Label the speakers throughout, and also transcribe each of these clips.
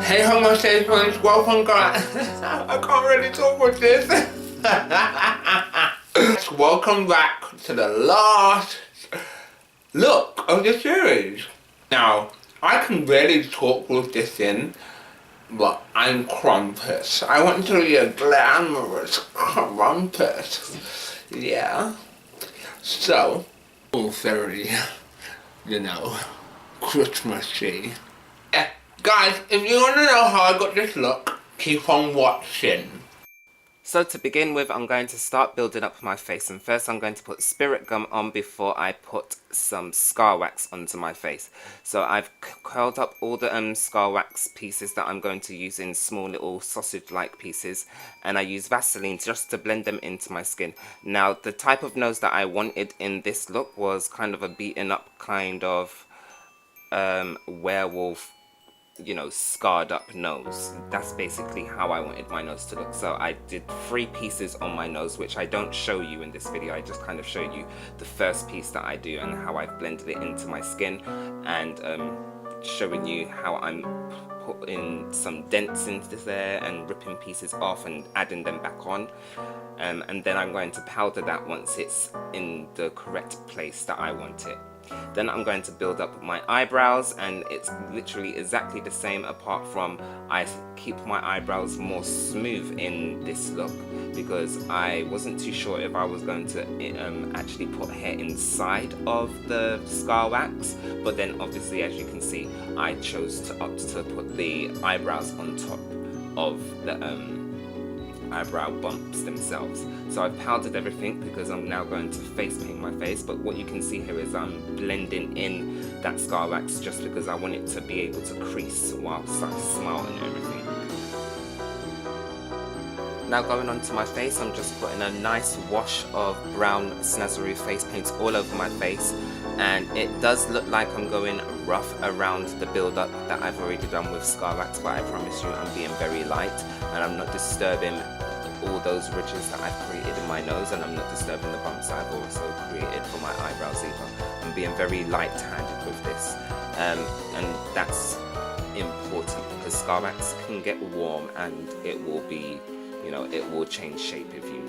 Speaker 1: Hey Homo sapiens, welcome guys. I can't really talk with this. Welcome back to the last look of the series. Now, I can barely talk with this in, but I'm Krampus. I want to be a glamorous Krampus. Yeah. So, all very, Christmassy. Yeah, guys, if you want to know how I got this look, keep on watching.
Speaker 2: So to begin with, I'm going to start building up my face, and first I'm going to put spirit gum on before I put some scar wax onto my face. So I've curled up all the scar wax pieces that I'm going to use in small little sausage-like pieces, and I use Vaseline just to blend them into my skin. Now the type of nose that I wanted in this look was kind of a beaten up kind of werewolf, scarred up nose. That's basically how I wanted my nose to look. So I did 3 pieces on my nose, which I don't show you in this video. I just kind of show you the first piece that I do and how I've blended it into my skin, and showing you how I'm putting some dents into there and ripping pieces off and adding them back on. And then I'm going to powder that once it's in the correct place that I want it. Then I'm going to build up my eyebrows, and it's literally exactly the same, apart from I keep my eyebrows more smooth in this look because I wasn't too sure if I was going to actually put hair inside of the scar wax, but then obviously, as you can see, I chose to opt to put the eyebrows on top of the eyebrow bumps themselves. So I've powdered everything because I'm now going to face paint my face, but what you can see here is I'm blending in that scar wax just because I want it to be able to crease whilst I smile and everything. Now going on to my face, I'm just putting a nice wash of brown Snazaroo face paint all over my face, and it does look like I'm going rough around the build up that I've already done with scar wax, but I promise you I'm being very light and I'm not disturbing all those ridges that I've created in my nose, and I'm not disturbing the bumps I've also created for my eyebrows either. I'm being very light-handed with this, and that's important because scar wax can get warm and it will be, it will change shape if you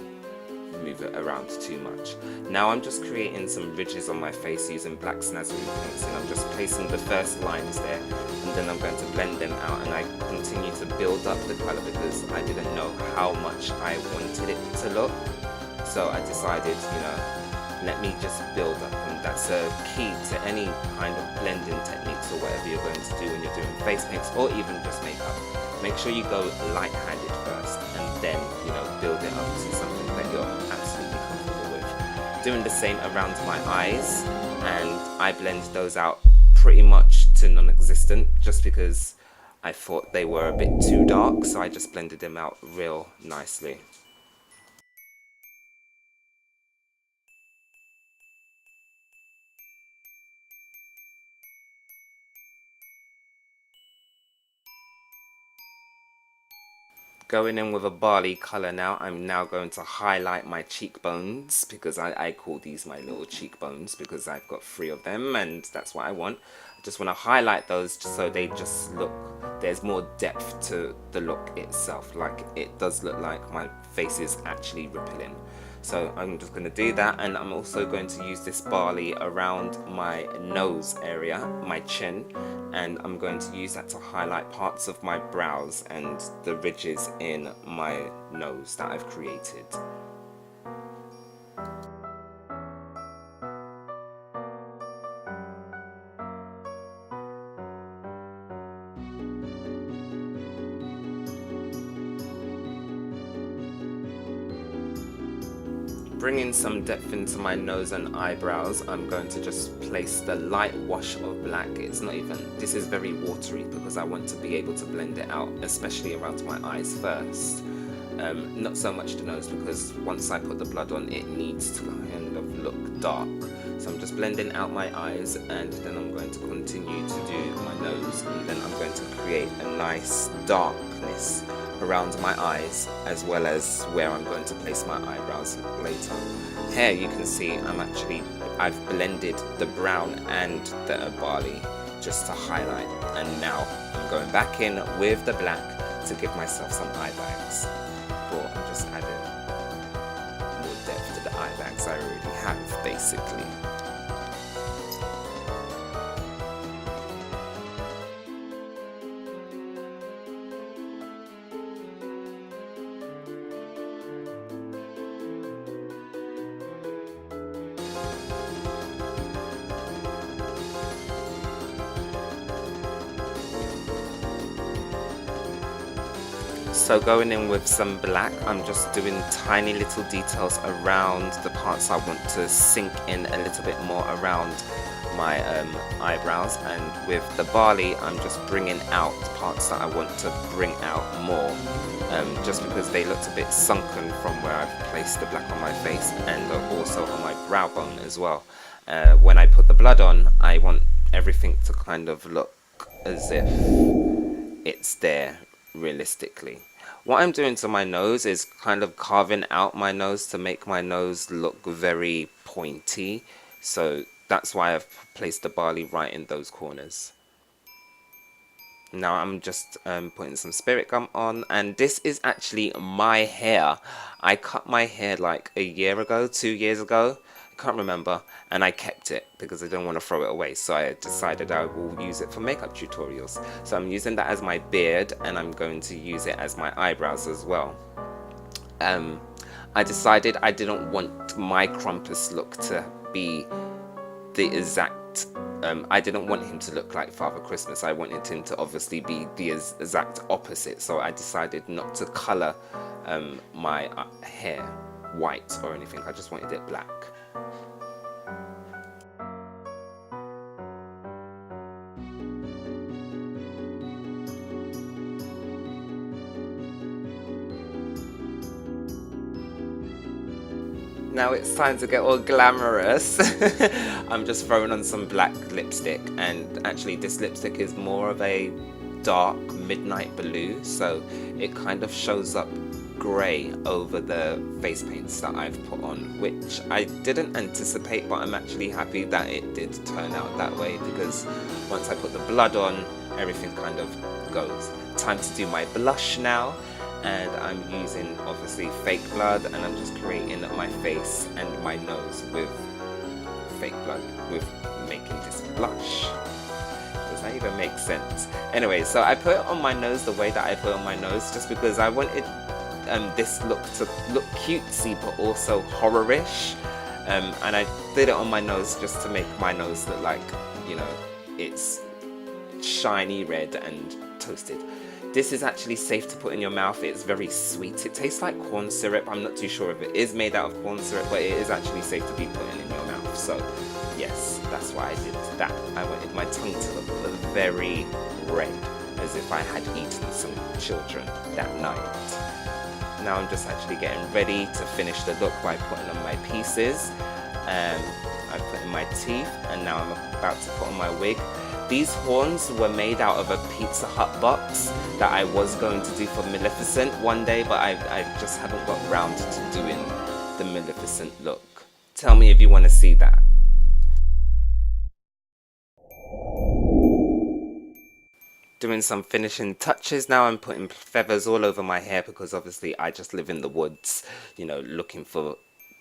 Speaker 2: move it around too much. Now I'm just creating some ridges on my face using black Snazaroo paints, and I'm just placing the first lines there, and then I'm going to blend them out, and I continue to build up the colour because I didn't know how much I wanted it to look. So I decided, let me just build up, and that's a key to any kind of blending techniques or whatever you're going to do when you're doing face paints or even just makeup. Make sure you go light-handed first, and then, build it up to something that you're absolutely comfortable with. Doing the same around my eyes, and I blend those out pretty much to non-existent just because I thought they were a bit too dark, so I just blended them out real nicely. Going in with a barley colour now, I'm now going to highlight my cheekbones because I call these my little cheekbones because I've got 3 of them and that's what I want. I just want to highlight those just so they just look, there's more depth to the look itself, like it does look like my face is actually rippling. So I'm just going to do that, and I'm also going to use this barley around my nose area, my chin, and I'm going to use that to highlight parts of my brows and the ridges in my nose that I've created. Bringing some depth into my nose and eyebrows, I'm going to just place the light wash of black. It's not even, this is very watery because I want to be able to blend it out, especially around my eyes first. Not so much the nose because once I put the blood on, it needs to kind of look dark. So I'm just blending out my eyes, and then I'm going to continue to do my nose, and then I'm going to create a nice darkness around my eyes as well as where I'm going to place my eyebrows later. Here you can see I've blended the brown and the barley just to highlight. And now I'm going back in with the black to give myself some eye bags. But I'm just adding more depth to the eye bags I already have, basically. So going in with some black, I'm just doing tiny little details around the parts I want to sink in a little bit more around my eyebrows, and with the barley I'm just bringing out parts that I want to bring out more, just because they looked a bit sunken from where I've placed the black on my face, and also on my brow bone as well. When I put the blood on, I want everything to kind of look as if it's there realistically. What I'm doing to my nose is kind of carving out my nose to make my nose look very pointy. So that's why I've placed the barley right in those corners. Now I'm just putting some spirit gum on, and this is actually my hair. I cut my hair like a year ago, 2 years ago, I can't remember, and I kept it because I don't want to throw it away, so I decided I will use it for makeup tutorials. So I'm using that as my beard, and I'm going to use it as my eyebrows as well. I decided I didn't want my Krampus look to be the exact I didn't want him to look like Father Christmas. I wanted him to obviously be the exact opposite, so I decided not to colour my hair white or anything. I just wanted it black. Now it's time to get all glamorous. I'm just throwing on some black lipstick, and actually this lipstick is more of a dark midnight blue, so it kind of shows up grey over the face paints that I've put on, which I didn't anticipate, but I'm actually happy that it did turn out that way, because once I put the blood on, everything kind of goes. Time to do my blush now. And I'm using obviously fake blood, and I'm just creating my face and my nose with fake blood, with making this blush. Does that even make sense? Anyway, so I put it on my nose the way that I put it on my nose, just because I wanted this look to look cutesy but also horror-ish, and I did it on my nose just to make my nose look like, you know, it's shiny red and toasted. This is actually safe to put in your mouth. It's very sweet. It tastes like corn syrup. I'm not too sure if it is made out of corn syrup, but it is actually safe to be putting in your mouth. So yes, that's why I did that. I wanted my tongue to look very red, as if I had eaten some children that night. Now I'm just actually getting ready to finish the look by putting on my pieces. I put in my teeth, and now I'm about to put on my wig. These horns were made out of a Pizza Hut box that I was going to do for Maleficent one day, but I just haven't got round to doing the Maleficent look. Tell me if you want to see that. Doing some finishing touches now. I'm putting feathers all over my hair because obviously I just live in the woods, you know, looking for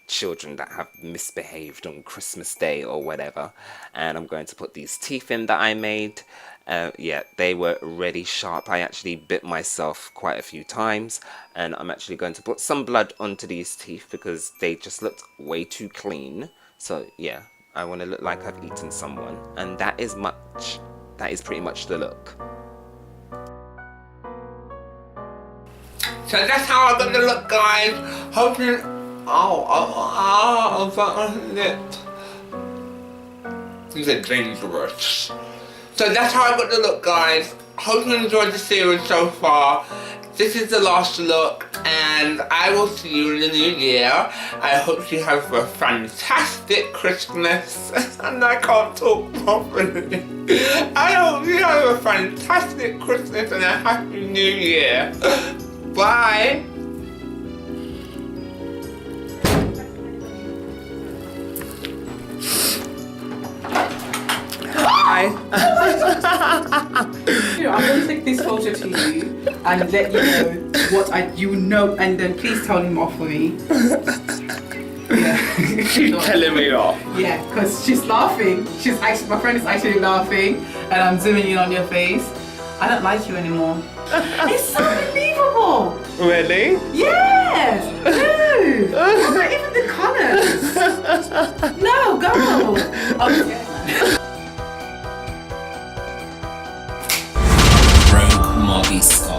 Speaker 2: children that have misbehaved on Christmas Day or whatever. And I'm going to put these teeth in that I made. Yeah, they were really sharp. I actually bit myself quite a few times, and I'm actually going to put some blood onto these teeth because they just looked way too clean. So yeah, I want to look like I've eaten someone, and that is pretty much the look.
Speaker 1: So that's how I got the look, guys. Hoping. Lip. These are dangerous. So that's how I got the look, guys. Hope you enjoyed the series so far. This is the last look, and I will see you in the new year. I hope you have a fantastic Christmas. And I can't talk properly. I hope you have a fantastic Christmas and a happy new year. Bye.
Speaker 2: Hi,
Speaker 3: I'm going to take this photo to you and let you know what you know, and then please tell him off for me. Yeah.
Speaker 1: She's telling me off.
Speaker 3: Yeah, because she's laughing. My friend is actually laughing, and I'm zooming in on your face. I don't like you anymore. It's so unbelievable.
Speaker 1: Really?
Speaker 3: Yes. Dude. Not even the colours. No, go. Oh, yeah.
Speaker 2: Rogue Molly Scott.